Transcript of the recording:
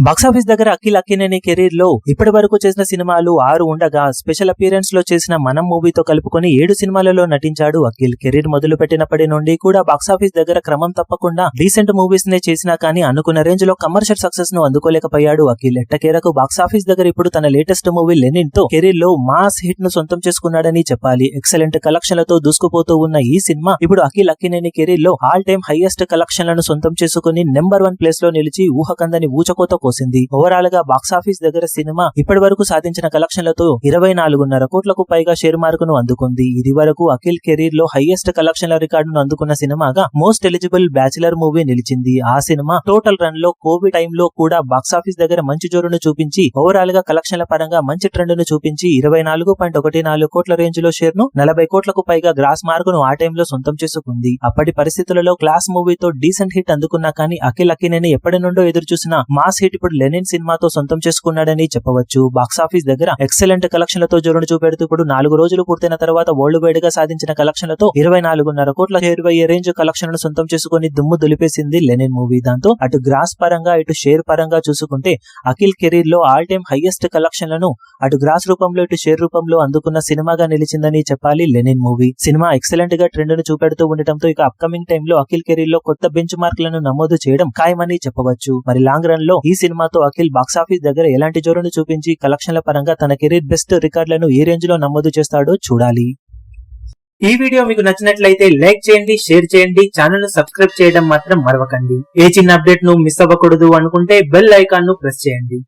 Box office దగ్గర Akhil Akkineni career లో ఇప్పటి వరకు చేసిన సినిమాలు 6 ఉండగా స్పెషల్ అపియరెన్స్ లో చేసిన మనం మూవీతో కలుపుకొని 7 సినిమాలలో నటించాడు అఖిల్. కెరీర్ మొదలు పెట్టినప్పటి నుండి కూడా బాక్సాఫీస్ దగ్గర క్రమం తప్పకుండా డీసెంట్ మూవీస్ నే చేసినా కానీ అనుకున్న రేంజ్ లో కమర్షియల్ సక్సెస్ ను అందుకోలేకపోయాడు అఖిల్. ఎట్టకేరకు బాక్సాఫీస్ దగ్గర ఇప్పుడు తన లేటెస్ట్ మూవీ లెనిన్ తో కెరీర్ లో మాస్ హిట్ ను సొంతం చేసుకున్నాడని చెప్పాలి. ఎక్సలెంట్ కలెక్షన్లతో దూసుకుపోతూ ఉన్న ఈ సినిమా ఇప్పుడు అఖిల్ అక్కినేని కెరీర్ లో ఆల్ టైమ్ హైయెస్ట్ కలెక్షన్లను సొంతం చేసుకుని నెంబర్ 1 ప్లేస్ లో నిలిచి ఊహకందని ఊచకోత కోసింది. ఓవరాల్ గా బాక్సాఫీస్ దగ్గర సినిమా ఇప్పటి వరకు సాధించిన కలెక్షన్లతో 24.5 కోట్లకు పైగా షేర్ మార్కును అందుకుంది. ఇది వరకు అఖిల్ కెరీర్ లో హైయెస్ట్ కలెక్షన్ల రికార్డును అందుకున్న సినిమాగా మోస్ట్ ఎలిజిబుల్ బ్యాచిలర్ మూవీ నిలిచింది. ఆ సినిమా టోటల్ రన్ లో కోవిడ్ టైంలో కూడా బాక్సాఫీస్ దగ్గర మంచి జోరును చూపించి ఓవరాల్ గా కలెక్షన్ల పరంగా మంచి ట్రెండ్ ను చూపించి 24.14 కోట్ల రేంజ్ లో షేర్ ను 40 కోట్లకు పైగా గ్రాస్ మార్కును ఆ టైంలో సొంతం చేసుకుంది. అప్పటి పరిస్థితులలో క్లాస్ మూవీతో డీసెంట్ హిట్ అందుకున్నా కానీ అఖిల్ అక్కినేని ఎప్పటి నుండో ఎదురు చూసిన మాస్ హిట్ ఇప్పుడు లెనిన్ సినిమాతో సొంతం చేసుకున్నాడని చెప్పవచ్చు. బాక్సాఫీస్ దగ్గర ఎక్సలెంట్ కలెక్షన్లతో జోరును చూపెడుతూ ఇప్పుడు 4 రోజులు పూర్తయిన తర్వాత వరల్డ్ వైడ్ గా సాధించిన కలెక్షన్లతో 24.5 కోట్ల చేరువయ్యే రేంజ్ కలెక్షన్లను సొంతం చేసుకుని దుమ్ము దులిపేసింది లెనిన్ మూవీ. దాంతో అటు గ్రాస్ పరంగా ఇటు షేర్ పరంగా చూసుకుంటే అఖిల్ కెరీర్ లో ఆల్ టైమ్ హైయెస్ట్ కలెక్షన్లను అటు గ్రాస్ రూపంలో ఇటు షేర్ రూపంలో అందుకున్న సినిమాగా నిలిచిందని చెప్పాలి లెనిన్ మూవీ. సినిమా ఎక్సలెంట్ గా ట్రెండ్ ను చూపెడుతూ ఉండటంతో ఇక అప్కమింగ్ టైమ్ లో అఖిల్ కెరీర్ లో కొత్త బెంచ్ మార్కులను నమోదు చేయడం ఖాయమని చెప్పవచ్చు. మరి లాంగ్ రన్ లో ఈ సినిమాతో అఖిల్ బాక్సాఫీస్ దగ్గర ఎలాంటి జోరును చూపించి కలెక్షన్ల పరంగా తన కెరీర్ బెస్ట్ రికార్డులను ఏ రేంజ్ లో నమోదు చేస్తాడో చూడాలి. ఈ వీడియో మీకు నచ్చినట్లయితే లైక్ చేయండి, షేర్ చేయండి, ఛానల్ ను సబ్స్క్రైబ్ చేయడం మాత్రం మరవకండి. ఏ చిన్న అప్డేట్ ను మిస్ అవ్వకూడదు అనుకుంటే బెల్ ఐకాన్ ను ప్రెస్ చేయండి.